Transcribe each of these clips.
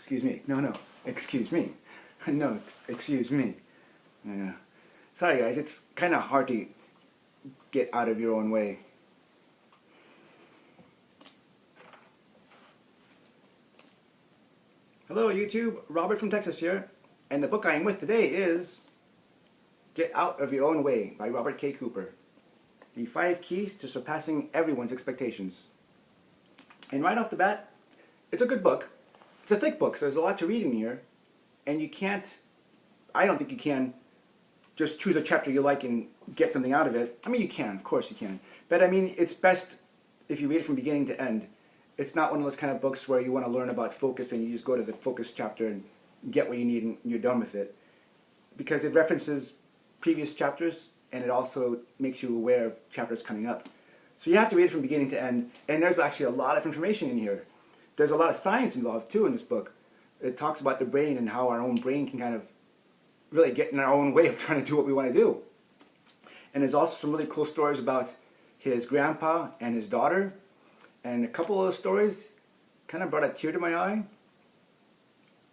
excuse me. No, excuse me. No, excuse me. Yeah. Sorry guys, it's kind of hard to get out of your own way. Hello YouTube, Robert from Texas here, and the book I am with today is Get Out of Your Own Way by Robert K. Cooper. The 5 Keys to Surpassing Everyone's Expectations. And right off the bat, it's a good book. It's a thick book, so there's a lot to read in here, and you can't, I don't think you can just choose a chapter you like and get something out of it. I mean, you can, of course you can. But I mean, it's best if you read it from beginning to end. It's not one of those kind of books where you want to learn about focus and you just go to the focus chapter and get what you need and you're done with it. Because it references previous chapters and it also makes you aware of chapters coming up. So you have to read it from beginning to end, and there's actually a lot of information in here. There's a lot of science involved too in this book. It talks about the brain and how our own brain can kind of really get in our own way of trying to do what we want to do. And there's also some really cool stories about his grandpa and his daughter. And a couple of those stories kind of brought a tear to my eye.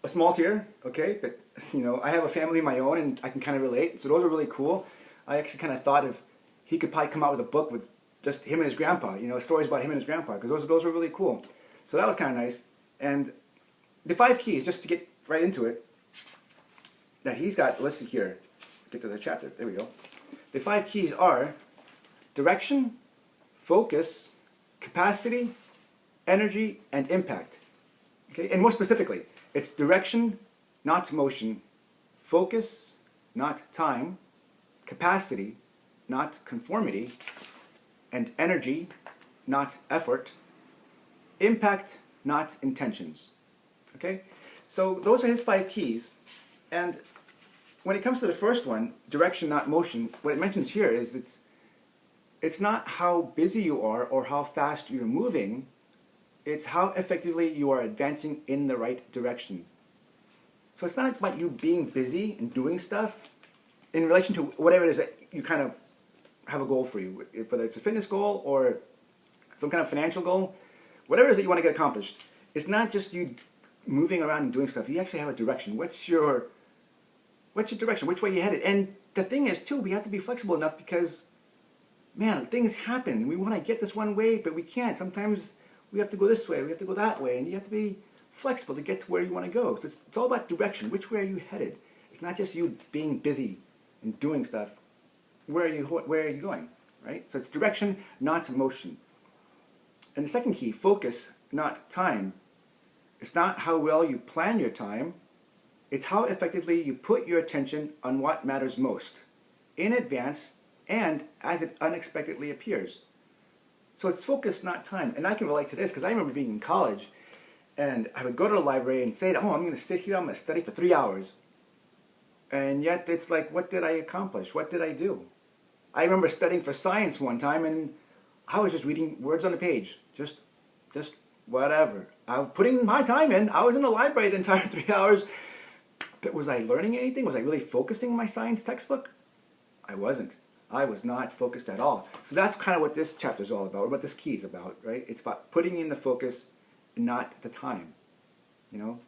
A small tear, okay, but you know, I have a family of my own and I can kind of relate. So those are really cool. I actually kind of thought if he could probably come out with a book with just him and his grandpa, you know, stories about him and his grandpa, because those were really cool. So that was kind of nice. And the 5 keys, just to get right into it, that he's got listed here. Get to the chapter. There we go. The 5 keys are direction, focus, capacity, energy, and impact. Okay? And more specifically, it's direction, not motion, focus, not time, capacity, not conformity, and energy, not effort, impact, not intentions. Okay? So those are his 5 keys. And when it comes to the first one, direction, not motion, what it mentions here is it's not how busy you are or how fast you're moving, it's how effectively you are advancing in the right direction. So it's not about you being busy and doing stuff in relation to whatever it is that you kind of have a goal for you, whether it's a fitness goal or some kind of financial goal, whatever it is that you want to get accomplished. It's not just you moving around and doing stuff. You actually have a direction. What's your direction? Which way you headed? And the thing is, too, we have to be flexible enough because, man, things happen. We want to get this one way, but we can't. Sometimes we have to go this way, we have to go that way, and you have to be flexible to get to where you want to go. So it's all about direction. Which way are you headed? It's not just you being busy and doing stuff. Where are you going, right? So it's direction, not motion. And the second key, focus, not time. It's not how well you plan your time. It's how effectively you put your attention on what matters most, in advance and as it unexpectedly appears. So it's focus, not time. And I can relate to this because I remember being in college and I would go to the library and say, oh, I'm going to sit here, I'm going to study for 3 hours. And yet it's like, what did I accomplish? What did I do? I remember studying for science one time and I was just reading words on a page. Just whatever. I was putting my time in. I was in the library the entire 3 hours. But was I learning anything? Was I really focusing my science textbook? I wasn't. I was not focused at all. So that's kind of what this chapter is all about, or what this key is about, right? It's about putting in the focus, not the time. You know,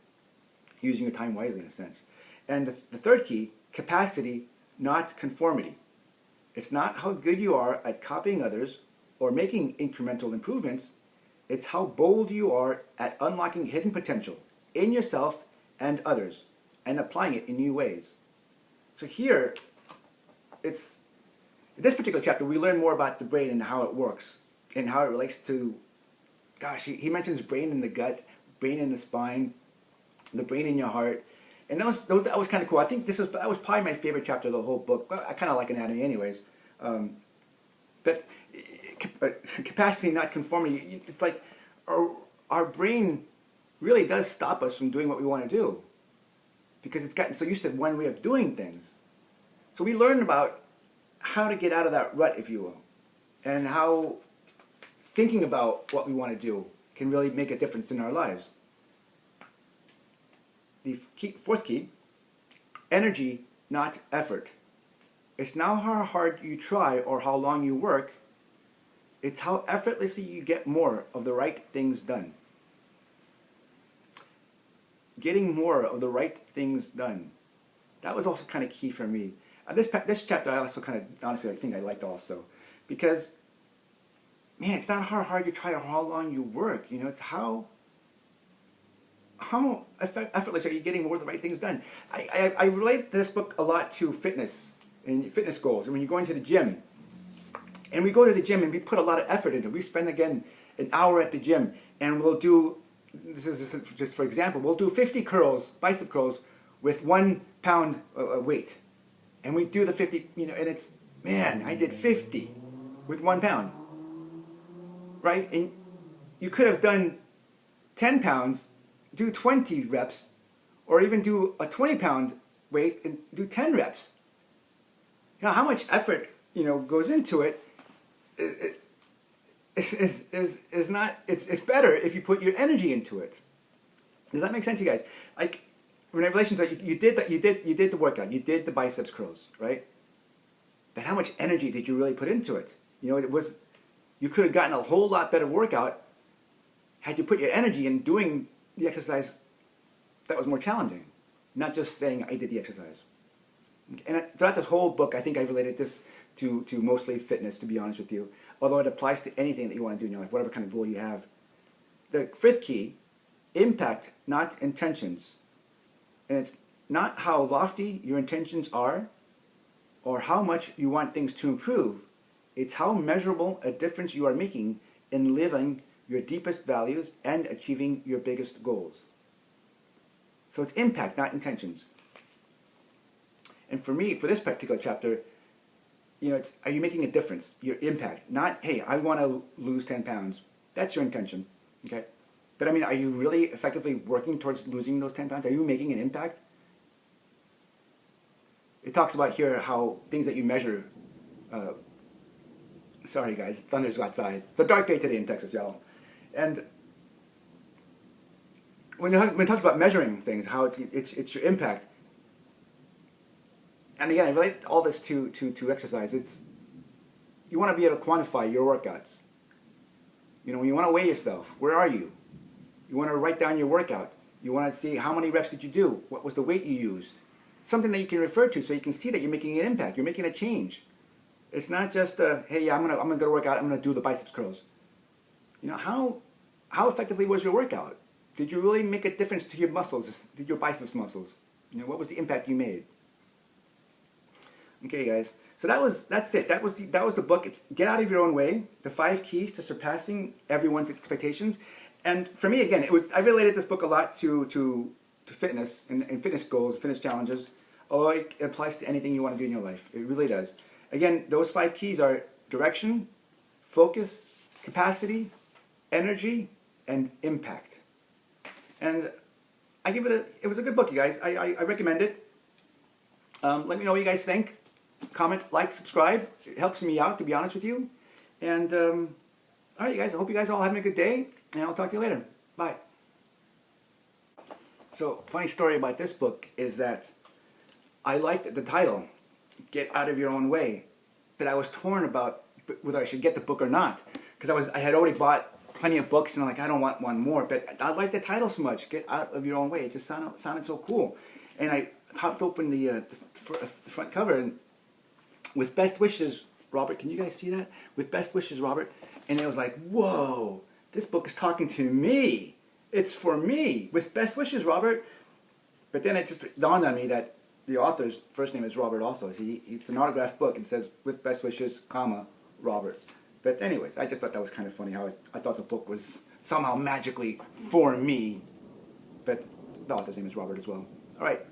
using your time wisely in a sense. And the third key, capacity, not conformity. It's not how good you are at copying others or making incremental improvements. It's how bold you are at unlocking hidden potential in yourself and others and applying it in new ways. So here, in this particular chapter, we learn more about the brain and how it works and how it relates to, gosh, he mentions brain in the gut, brain in the spine, the brain in your heart. And that was kind of cool. I think that was probably my favorite chapter of the whole book. Well, I kind of like anatomy anyways. But capacity, not conformity. It's like our brain really does stop us from doing what we want to do because it's gotten so used to one way of doing things. So we learn about how to get out of that rut, if you will, and how thinking about what we want to do can really make a difference in our lives. The fourth key, energy, not effort. It's not how hard you try or how long you work. It's how effortlessly you get more of the right things done. getting more of the right things done. That was also kind of key for me. This chapter I also kind of, honestly, I think I liked also. Because, man, it's not how hard you try or how long you work. You know, it's how effortless are you getting more of the right things done. I relate this book a lot to fitness and fitness goals. And when you go into the gym, and we go to the gym and we put a lot of effort into it. We spend, again, an hour at the gym, and we'll do, this is just for example, we'll do 50 curls, bicep curls, with 1 pound weight. And we do the 50, you know, and it's, man, I did 50 with 1 pound. Right? And you could have done 10 pounds, do 20 reps, or even do a 20-pound weight and do 10 reps. You know, how much effort, you know, goes into it is not, it's better if you put your energy into it. Does that make sense, you guys? Like, in relation to, you did the workout, you did the biceps curls, right? But how much energy did you really put into it? You know, you could have gotten a whole lot better workout had you put your energy in doing the exercise that was more challenging, not just saying I did the exercise. And throughout this whole book, I think I related this to mostly fitness, to be honest with you, although it applies to anything that you want to do in your life, whatever kind of goal you have. The fifth key, impact, not intentions. And it's not how lofty your intentions are or how much you want things to improve. It's how measurable a difference you are making in living your deepest values and achieving your biggest goals. So it's impact, not intentions. And for me, for this particular chapter, you know, it's, are you making a difference? Your impact, not, hey, I want to lose 10 pounds. That's your intention, okay? But I mean, are you really effectively working towards losing those 10 pounds? Are you making an impact? It talks about here how things that you measure, sorry guys, thunder's outside. It's a dark day today in Texas, y'all. And when it talks about measuring things, how it's your impact. And again, I relate all this to exercise. It's, you want to be able to quantify your workouts. You know, when you want to weigh yourself, where are you? You want to write down your workout. You want to see how many reps did you do? What was the weight you used? Something that you can refer to so you can see that you're making an impact. You're making a change. It's not just, hey, yeah, I'm gonna go to work out. I'm gonna do the biceps curls. You know, how effectively was your workout? Did you really make a difference to your muscles, to your biceps muscles? You know, what was the impact you made? Okay, guys. So that's it. That was the book. It's Get Out of Your Own Way: The 5 Keys to Surpassing Everyone's Expectations. And for me, again, I related this book a lot to fitness and fitness goals, fitness challenges. Although it applies to anything you want to do in your life, it really does. Again, those 5 keys are direction, focus, capacity, energy, and impact. And I give it was a good book, you guys. I recommend it. Let me know what you guys think. Comment, like, subscribe. It helps me out, to be honest with you. And all right, you guys. I hope you guys are all having a good day, and I'll talk to you later. Bye. So, funny story about this book is that I liked the title, Get Out of Your Own Way, but I was torn about whether I should get the book or not, because I had already bought plenty of books, and I'm like, I don't want one more, but I like the title so much, Get Out of Your Own Way. It just sounded so cool. And I popped open the front cover, and with best wishes, Robert. Can you guys see that? With best wishes, Robert. And it was like, whoa, this book is talking to me. It's for me. With best wishes, Robert. But then it just dawned on me that the author's first name is Robert also. It's an autographed book. It says, with best wishes, comma, Robert. But anyways, I just thought that was kind of funny how I thought the book was somehow magically for me. But the author's name is Robert as well. All right.